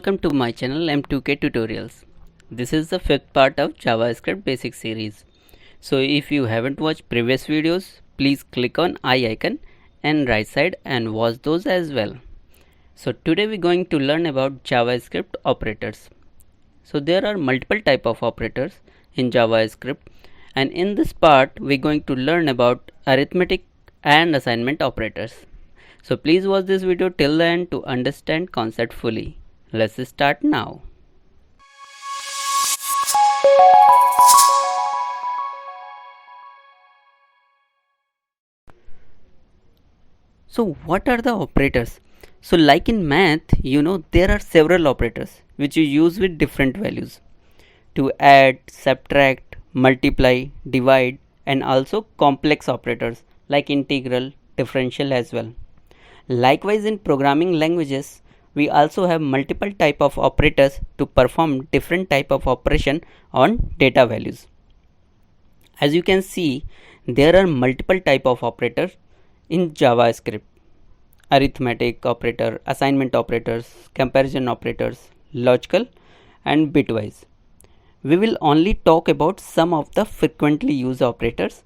Welcome to my channel M2K Tutorials. This is the fifth part of JavaScript basic series. So if you haven't watched previous videos, please click on I icon and right side and watch those as well. So today we're going to learn about JavaScript operators. So there are multiple type of operators in JavaScript, and in this part we're going to learn about arithmetic and assignment operators. So please watch this video till the end to understand concept fully. Let's start now. So what are the operators? So like in math, there are several operators which you use with different values to add, subtract, multiply, divide, and also complex operators like integral, differential as well. Likewise, in programming languages, we also have multiple type of operators to perform different type of operation on data values. As you can see, there are multiple type of operators in JavaScript: arithmetic operator, assignment operators, comparison operators, logical, and bitwise. We will only talk about some of the frequently used operators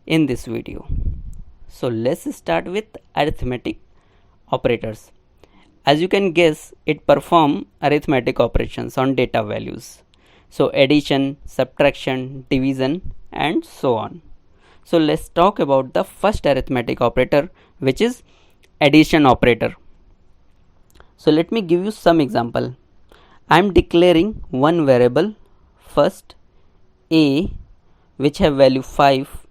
in this video. So let's start with arithmetic operators. As you can guess, it perform arithmetic operations on data values. So addition, subtraction, division, and so on. So let's talk about the first arithmetic operator, which is addition operator. So let me give you some example. I am declaring one variable first a, which have value 5,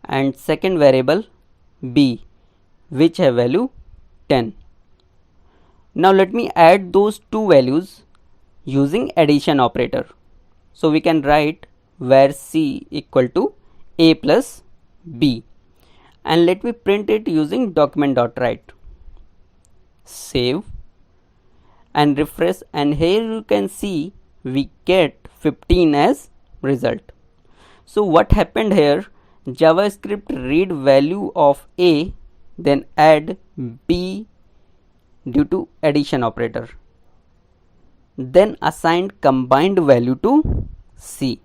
and second variable b, which have value 10. Now let me add those two values using addition operator. So we can write var c equal to a plus b, and let me print it using document.write. Save and refresh, and here you can see we get 15 as result. So what happened here? JavaScript read value of a, then add b due to addition operator, then assigned combined value to c.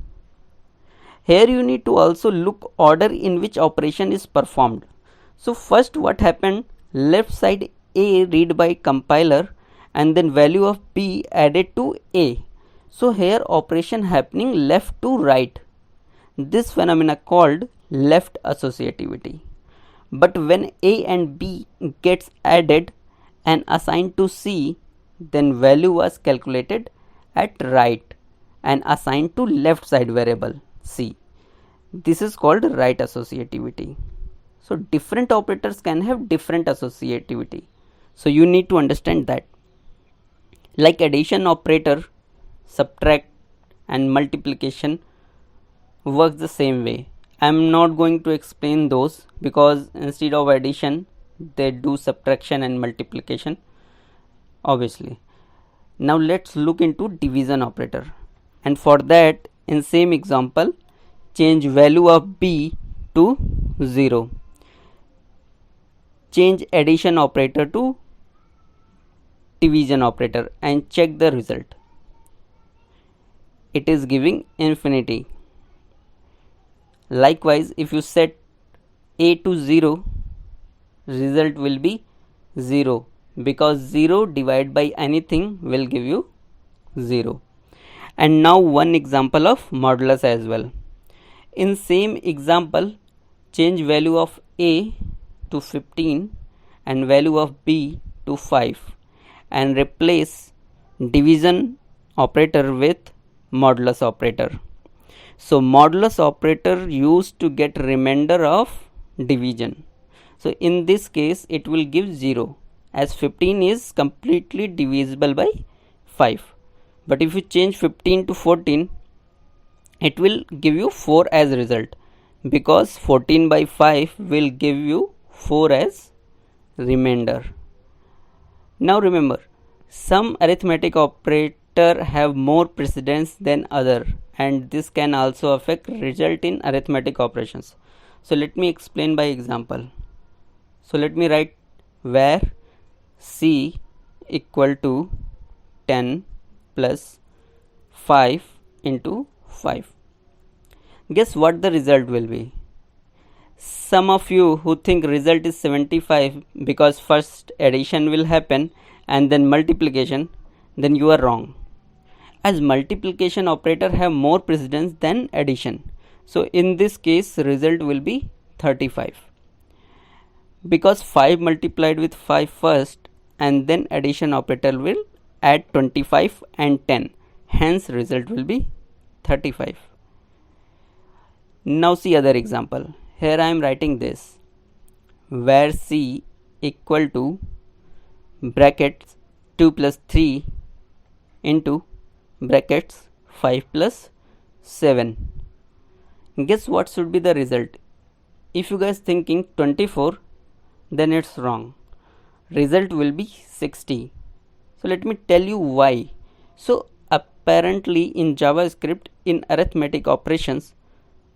Here you need to also look order in which operation is performed. So first what happened, left side a read by compiler and then value of b added to a. So here operation happening left to right. This phenomena called left associativity. But when a and b gets added and assigned to c, then value was calculated at right and assigned to left side variable c. This is called right associativity. So different operators can have different associativity. So you need to understand that. Like addition operator, subtract and multiplication works the same way. I am not going to explain those because instead of addition they do subtraction and multiplication, obviously. Now let's look into division operator, and for that, in same example, change value of b to 0, change addition operator to division operator and check the result. It is giving infinity. Likewise, if you set a to 0, result will be 0, because 0 divided by anything will give you 0. And now one example of modulus as well. In same example, change value of a to 15 and value of b to 5 and replace division operator with modulus operator. So modulus operator used to get remainder of division. So in this case it will give 0, as 15 is completely divisible by 5. But if you change 15 to 14, it will give you 4 as result, because 14 by 5 will give you 4 as remainder. Now remember, some arithmetic operator have more precedence than other, and this can also affect result in arithmetic operations. So let me explain by example. So let me write var c equal to 10 plus 5 into 5. Guess what the result will be? Some of you who think result is 75 because first addition will happen and then multiplication, then you are wrong, as multiplication operator have more precedence than addition. So in this case result will be 35, because 5 multiplied with 5 first and then addition operator will add 25 and 10, hence result will be 35. Now see other example. Here I am writing this, where C equal to brackets 2 plus 3 into brackets 5 plus 7. Guess what should be the result? If you guys thinking 24, then it's wrong. Result will be 60. So let me tell you why. So apparently in JavaScript, in arithmetic operations,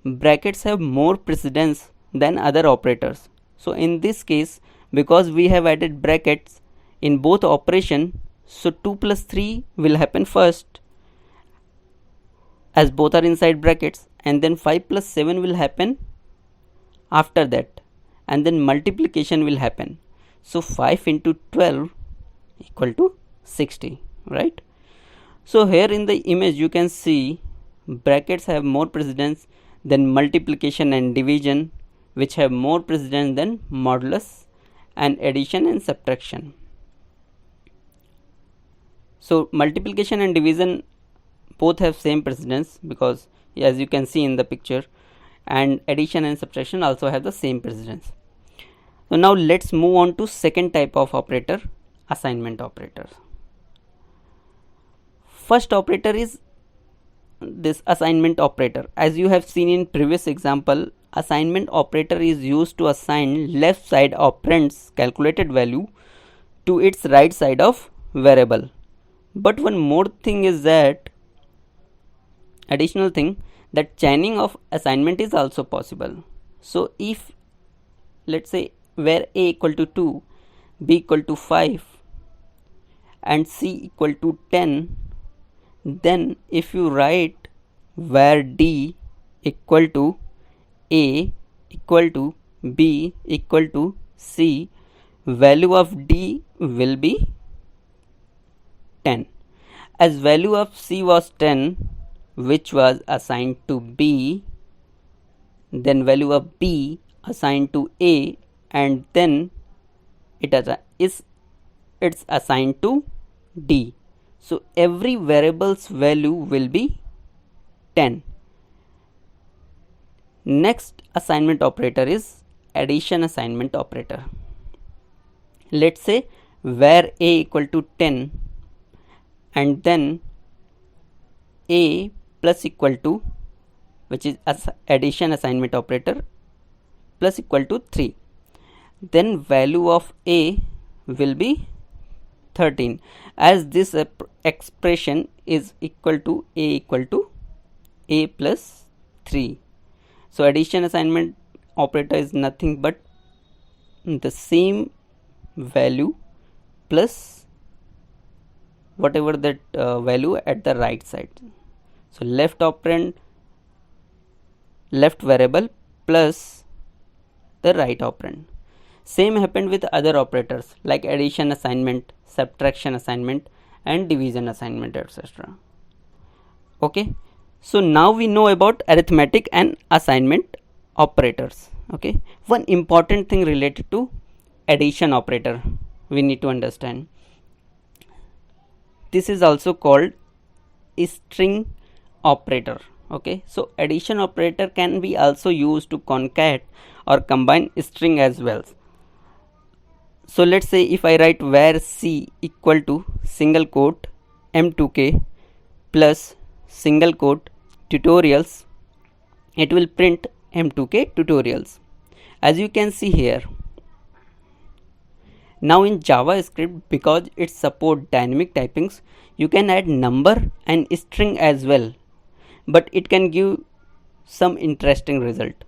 brackets have more precedence than other operators. So in this case, because we have added brackets in both operation, so 2 plus 3 will happen first, as both are inside brackets, and then 5 plus 7 will happen after that, and then multiplication will happen. So 5 into 12 equal to 60, right? So here in the image you can see brackets have more precedence than multiplication and division, which have more precedence than modulus and addition and subtraction. So multiplication and division both have same precedence, because as you can see in the picture, and addition and subtraction also have the same precedence. So now let's move on to second type of operator, assignment operator. First operator is this assignment operator. As you have seen in previous example, assignment operator is used to assign left side operand's calculated value to its right side of variable. But one more thing is that, additional thing, that chaining of assignment is also possible. So if let's say where a equal to 2, b equal to 5 and c equal to 10, then if you write where d equal to a equal to b equal to c, value of d will be 10. As value of c was 10, which was assigned to b, then value of b assigned to a, and then it's assigned to d. So every variable's value will be 10. Next assignment operator is addition assignment operator. Let's say where a equal to 10 and then a plus equal to, which is addition assignment operator, plus equal to 3, then value of a will be 13, as this expression is equal to a plus 3. So addition assignment operator is nothing but the same value plus whatever that value at the right side. So left operand, left variable plus the right operand. Same happened with other operators like addition assignment, subtraction assignment, and division assignment, etc. Okay, so now we know about arithmetic and assignment operators. Okay, one important thing related to addition operator we need to understand. This is also called string operator. Okay, so addition operator can be also used to concat or combine string as well. So let's say if I write where c equal to single quote m2k plus single quote tutorials, it will print m2k tutorials, as you can see here. Now in JavaScript, because it supports dynamic typings, you can add number and string as well, but it can give some interesting result.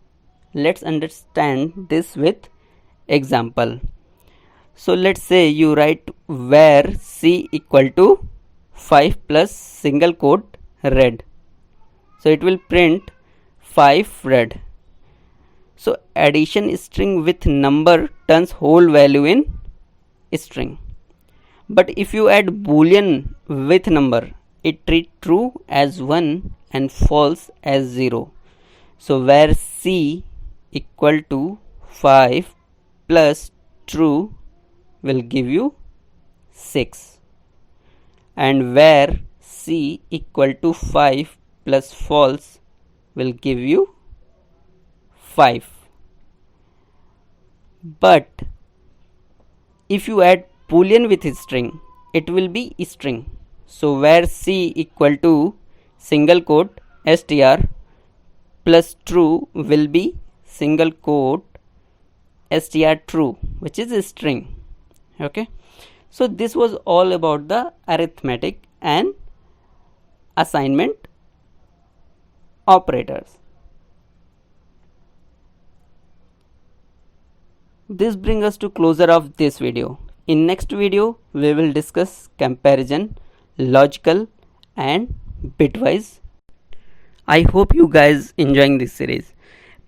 Let's understand this with example. So let's say you write where c equal to 5 plus single quote red. So it will print 5 red. So addition string with number turns whole value in string. But if you add boolean with number, it treats true as 1 and false as 0. So where C equal to 5 plus true will give you 6, and where C equal to 5 plus false will give you 5. But if you add boolean with string, it will be string. So where C equal to single quote str plus true will be single quote str true, which is a string. Okay, so this was all about the arithmetic and assignment operators. This brings us to closure of this video. In next video we will discuss comparison, logical and bitwise. I hope you guys enjoying this series.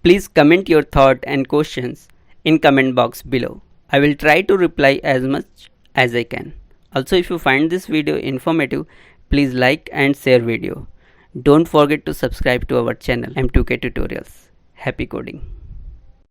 Please comment your thought and questions in comment box below. I will try to reply as much as I can. Also, if you find this video informative, please like and share video. Don't forget to subscribe to our channel M2K Tutorials. Happy coding.